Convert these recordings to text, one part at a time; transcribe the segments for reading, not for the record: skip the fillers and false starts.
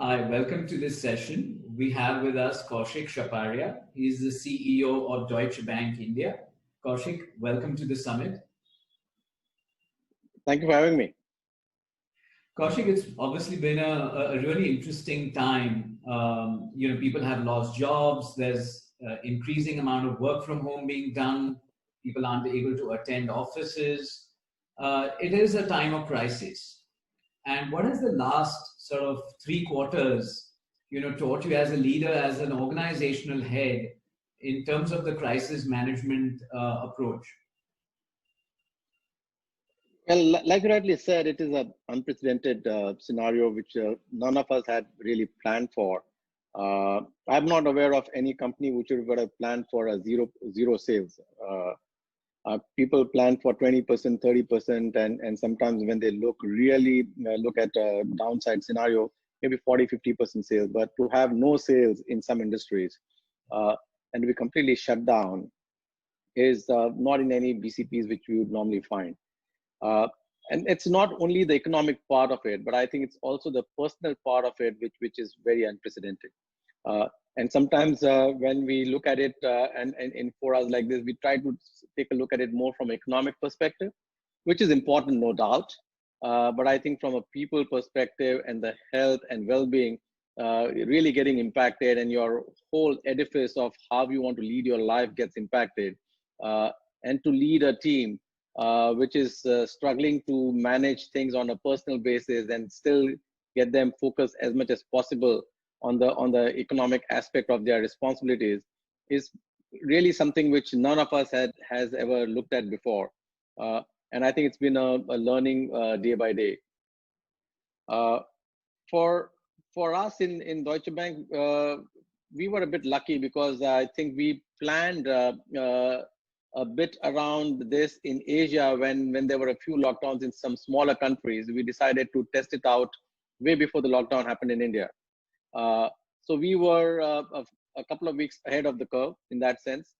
Hi, welcome to this session. We have with us Kaushik Shaparia. He's the CEO of Deutsche Bank India. Kaushik, welcome to the summit. Thank you for having me. Kaushik, it's obviously been a really interesting time. People have lost jobs. There's increasing amount of work from home being done. People aren't able to attend offices. It is a time of crisis. And what is the last sort of 3 quarters, taught you as a leader, as an organizational head, in terms of the crisis management approach? Well, like you rightly said, it is an unprecedented scenario which none of us had really planned for. I'm not aware of any company which would have planned for a zero sales. People plan for 20%, 30%, and sometimes when they look at a downside scenario, maybe 40, 50% sales. But to have no sales in some industries and to be completely shut down is not in any BCPs which we would normally find. And it's not only the economic part of it, but I think it's also the personal part of it, which is very unprecedented. And sometimes when we look at it and in forums like this, we try to take a look at it more from an economic perspective, which is important, no doubt. But I think from a people perspective and the health and well-being really getting impacted, and your whole edifice of how you want to lead your life gets impacted. And to lead a team which is struggling to manage things on a personal basis and still get them focused as much as possible on the economic aspect of their responsibilities is really something which none of us has ever looked at before. And I think it's been a learning day by day. For us in Deutsche Bank, we were a bit lucky because I think we planned a bit around this in Asia when there were a few lockdowns in some smaller countries. We decided to test it out way before the lockdown happened in India. So we were a couple of weeks ahead of the curve in that sense.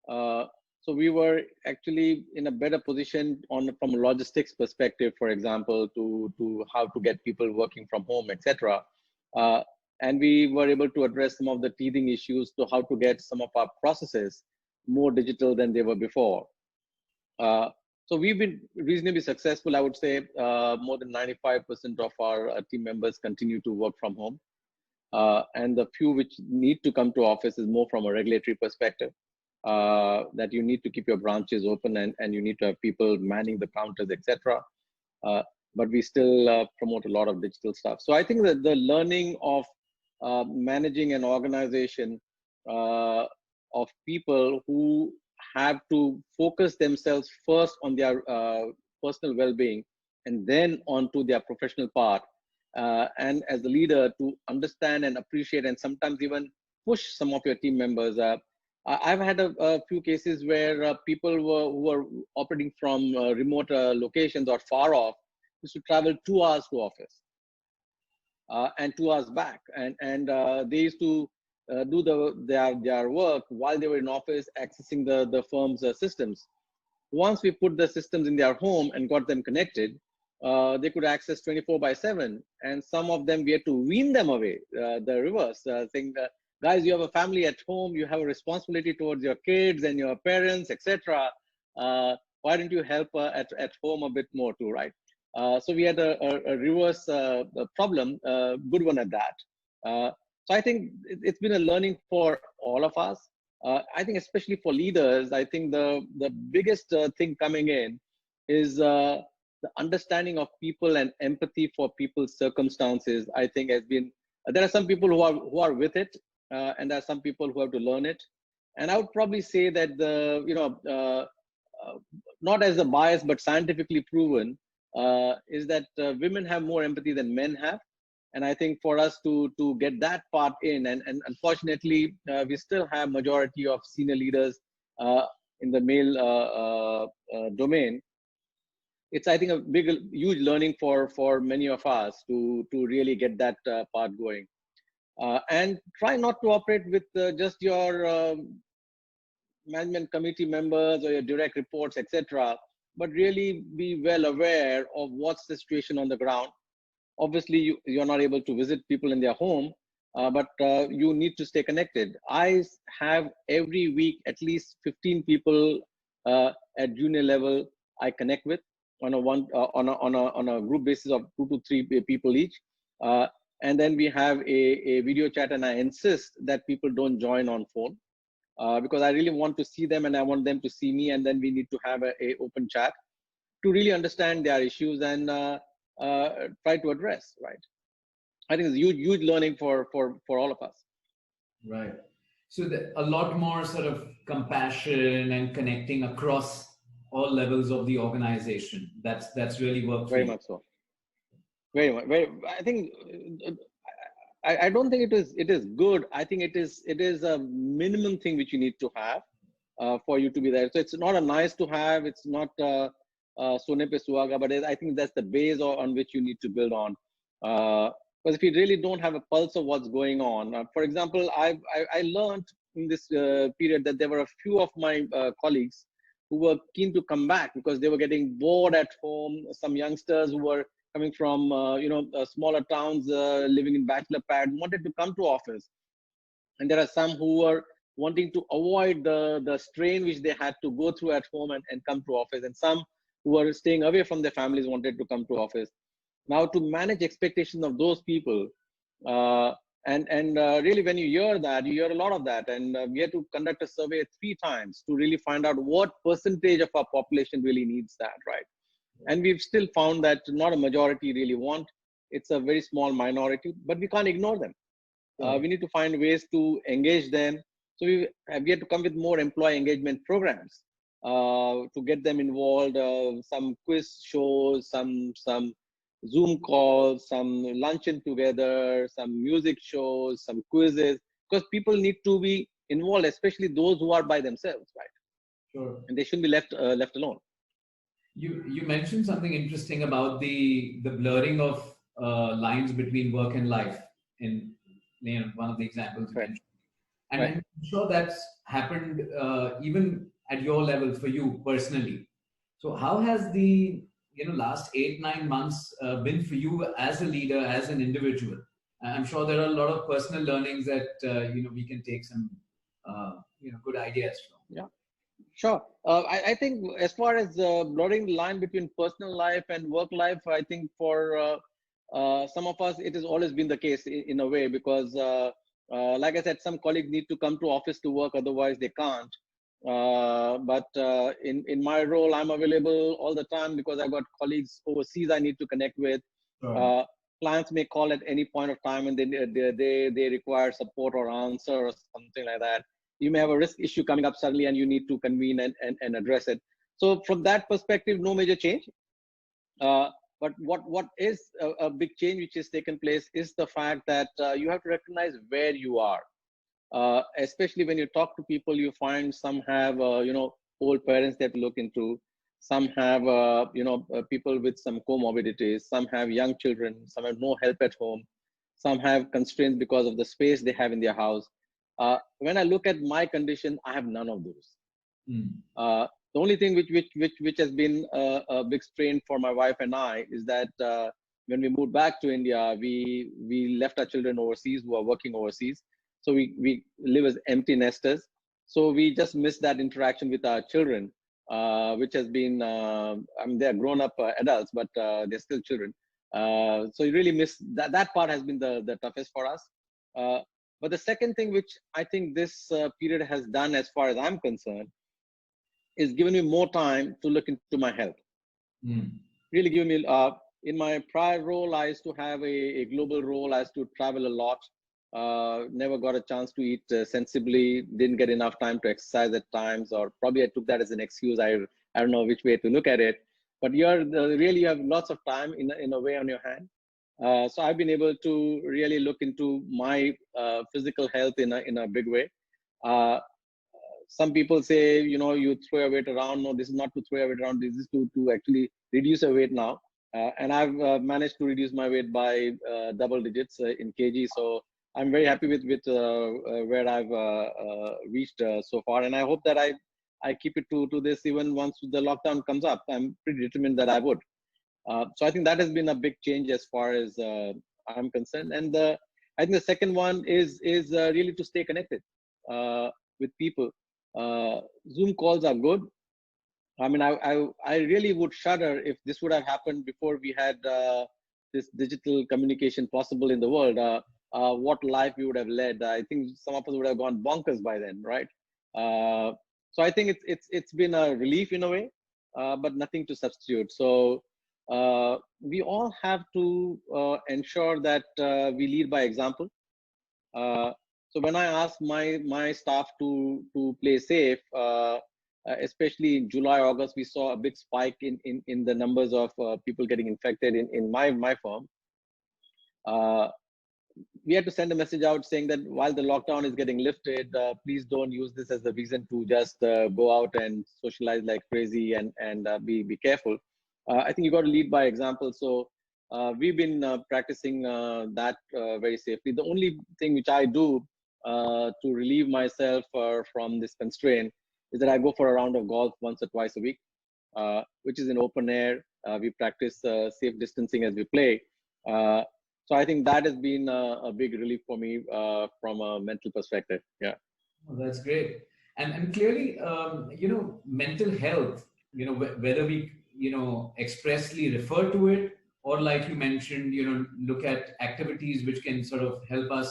So we were actually in a better position from a logistics perspective, for example, to how to get people working from home, etc. And we were able to address some of the teething issues to how to get some of our processes more digital than they were before. So we've been reasonably successful. I would say more than 95% of our team members continue to work from home. And the few which need to come to office is more from a regulatory perspective, that you need to keep your branches open and you need to have people manning the counters, etc. But we still promote a lot of digital stuff. So I think that the learning of managing an organization of people who have to focus themselves first on their personal well-being and then onto their professional part. And as a leader, to understand and appreciate and sometimes even push some of your team members. I've had a few cases where people who were operating from remote locations or far off used to travel 2 hours to office and 2 hours back. And they used to do their work while they were in office, accessing the firm's systems. Once we put the systems in their home and got them connected, they could access 24/7. And some of them, we had to wean them away, the reverse, saying, guys, you have a family at home, you have a responsibility towards your kids and your parents, etc. Why don't you help at home a bit more too, right? So we had a reverse problem, good one at that. So I think it's been a learning for all of us. I think especially for leaders, I think the biggest thing coming in is the understanding of people and empathy for people's circumstances. I think has been, there are some people who are with it, and there are some people who have to learn it. And I would probably say that not as a bias, but scientifically proven, is that women have more empathy than men have. And I think for us to get that part in, and unfortunately, we still have majority of senior leaders in the male domain. It's, I think, a huge learning for many of us to really get that part going. And try not to operate with just your management committee members or your direct reports, etc., but really be well aware of what's the situation on the ground. Obviously, you're not able to visit people in their home, but you need to stay connected. I have every week at least 15 people at junior level I connect with on a group basis of 2 to 3 people each. And then we have a video chat, and I insist that people don't join on phone because I really want to see them and I want them to see me, and then we need to have a open chat to really understand their issues and try to address, right? I think it's huge learning for all of us. Right. So a lot more sort of compassion and connecting across all levels of the organization. That's really worked for Very you. much so. Very much. Very. I think I don't think it is good. I think it is a minimum thing which you need to have for you to be there. So it's not a nice to have. It's not sone pe suhaga, but I think that's the base on which you need to build on. Because if you really don't have a pulse of what's going on, for example, I learned in this period that there were a few of my colleagues who were keen to come back because they were getting bored at home. Some youngsters who were coming from smaller towns, living in bachelor pad, wanted to come to office, and there are some who were wanting to avoid the strain which they had to go through at home and come to office, and some who were staying away from their families wanted to come to office. Now, to manage expectations of those people, and really, when you hear that, you hear a lot of that, and we had to conduct a survey 3 times to really find out what percentage of our population really needs that, right? And we've still found that not a majority really want. It's a very small minority, but we can't ignore them. We need to find ways to engage them. So we had to come with more employee engagement programs to get them involved. Some quiz shows, some Zoom calls, some luncheon together, some music shows, some quizzes, because people need to be involved, especially those who are by themselves, right? Sure. And they shouldn't be left alone. You mentioned something interesting about the blurring of lines between work and life in one of the examples you mentioned. And I'm sure that's happened even at your level for you personally. So how has the last 8-9 months been for you as a leader, as an individual? I'm sure there are a lot of personal learnings that we can take some good ideas from. Yeah, sure. I think as far as blurring the line between personal life and work life, I think for some of us it has always been the case in a way, because like I said, some colleagues need to come to office to work, otherwise they can't. But in my role, I'm available all the time because I've got colleagues overseas I need to connect with. Sure. Clients may call at any point of time and they require support or answer or something like that. You may have a risk issue coming up suddenly and you need to convene and address it. So from that perspective, no major change. But what is a big change which has taken place is the fact that you have to recognize where you are. Especially when you talk to people, you find some have old parents they have to look into. Some have people with some comorbidities. Some have young children. Some have no help at home. Some have constraints because of the space they have in their house. When I look at my condition, I have none of those. The only thing which has been a big strain for my wife and I is that when we moved back to India, we left our children overseas who are working overseas. So we live as empty nesters. So we just miss that interaction with our children, which has been, I mean, they're grown up adults, but they're still children. So you really miss that part has been the toughest for us. But the second thing which I think this period has done, as far as I'm concerned, is given me more time to look into my health. Really given me, in my prior role, I used to have a global role. I used to travel a lot. Never got a chance to eat sensibly, didn't get enough time to exercise at times, or probably I took that as an excuse. I don't know which way to look at it, but really you have lots of time in a way on your hand. So I've been able to really look into my physical health in a big way. Some people say, you throw your weight around. No, this is not to throw your weight around. This is to actually reduce your weight now. And I've managed to reduce my weight by double digits in kg. So I'm very happy with where I've reached so far, and I hope that I keep it to this even once the lockdown comes up. I'm pretty determined that I would. So I think that has been a big change as far as I'm concerned. And I think the second one is really to stay connected with people. Zoom calls are good. I mean, I really would shudder if this would have happened before we had this digital communication possible in the world. What life we would have led. I think some of us would have gone bonkers by then, right? So I think it's been a relief in a way, but nothing to substitute. So we all have to ensure that we lead by example. So when I ask my staff to play safe, especially in July, August, we saw a big spike in the numbers of people getting infected in my firm. We had to send a message out saying that while the lockdown is getting lifted, please don't use this as a reason to just go out and socialize like crazy and be careful. I think you got to lead by example. So we've been practicing that very safely. The only thing which I do to relieve myself from this constraint is that I go for a round of golf once or twice a week, which is in open air. We practice safe distancing as we play. So I think that has been a big relief for me from a mental perspective. Yeah. Oh, that's great. And clearly, mental health, whether we, expressly refer to it, or like you mentioned, look at activities which can sort of help us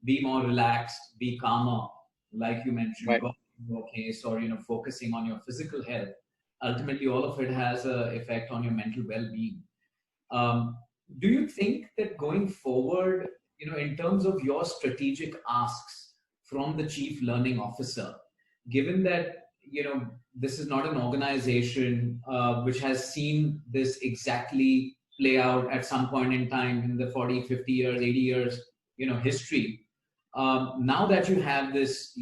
be more relaxed, be calmer, like you mentioned, Right. golfing your case, or, focusing on your physical health. Ultimately, all of it has an effect on your mental well-being. Um, do you think that going forward, in terms of your strategic asks from the chief learning officer, given that, this is not an organization which has seen this exactly play out at some point in time in the 40, 50 years, 80 years, history. Now that you have this,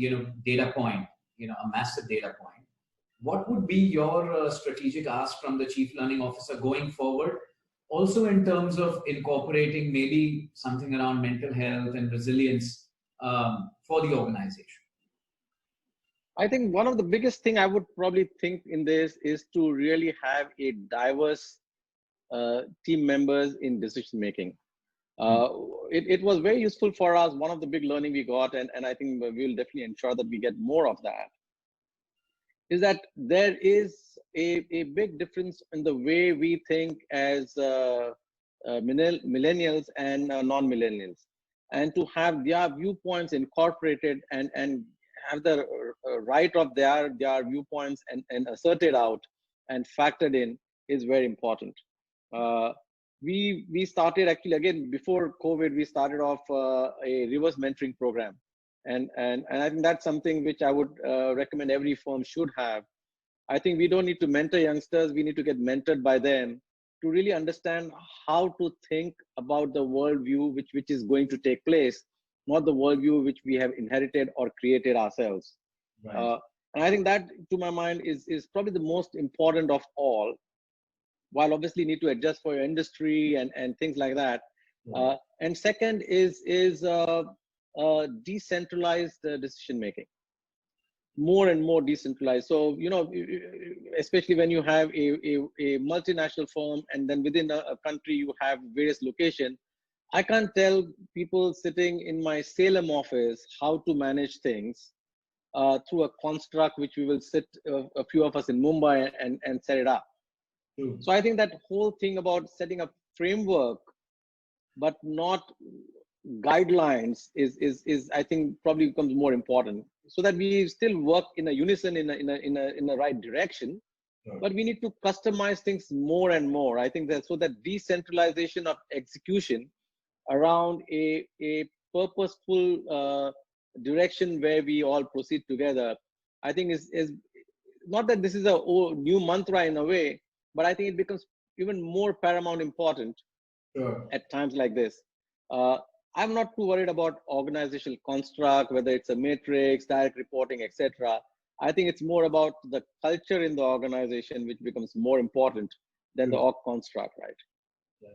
data point, a massive data point, what would be your strategic ask from the chief learning officer going forward? Also, in terms of incorporating maybe something around mental health and resilience for the organization. I think one of the biggest thing I would probably think in this is to really have a diverse team members in decision making. It was very useful for us. One of the big learning we got, and I think we'll definitely ensure that we get more of that, is that there is a big difference in the way we think as millennials and non-millennials, and to have their viewpoints incorporated and have the right of their viewpoints and asserted out and factored in is very important. We started actually, again, before COVID, we started off a reverse mentoring program. And I think that's something which I would recommend every firm should have. I think we don't need to mentor youngsters. We need to get mentored by them to really understand how to think about the worldview which is going to take place, not the worldview which we have inherited or created ourselves. Right. And I think that, to my mind, is probably the most important of all, while obviously need to adjust for your industry and things like that. Right. And second is decentralized decision making, more and more decentralized. So, especially when you have a multinational firm, and then within a country you have various locations. I can't tell people sitting in my Salem office how to manage things through a construct which we will sit a few of us in Mumbai and set it up. True. So I think that whole thing about setting up framework but not guidelines is I think probably becomes more important, so that we still work in a unison in a right direction. Sure. But we need to customize things more and more. I think that, so that decentralization of execution around a purposeful direction where we all proceed together, I think is not that this is a new mantra in a way, but I think it becomes even more paramount important. Sure. At times like this. I'm not too worried about organizational construct, whether it's a matrix, direct reporting, etc. I think it's more about the culture in the organization, which becomes more important than the org construct, right? Yeah.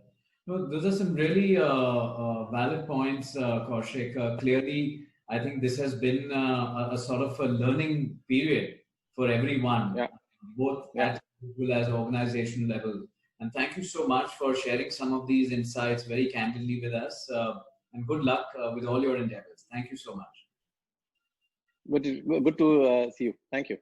No, those are some really valid points, Kaushik. Clearly, I think this has been a sort of a learning period for everyone, Yeah. both Yeah. at individual as organization level. And thank you so much for sharing some of these insights very candidly with us. And good luck with all your endeavors. Thank you so much. Good to see you. Thank you.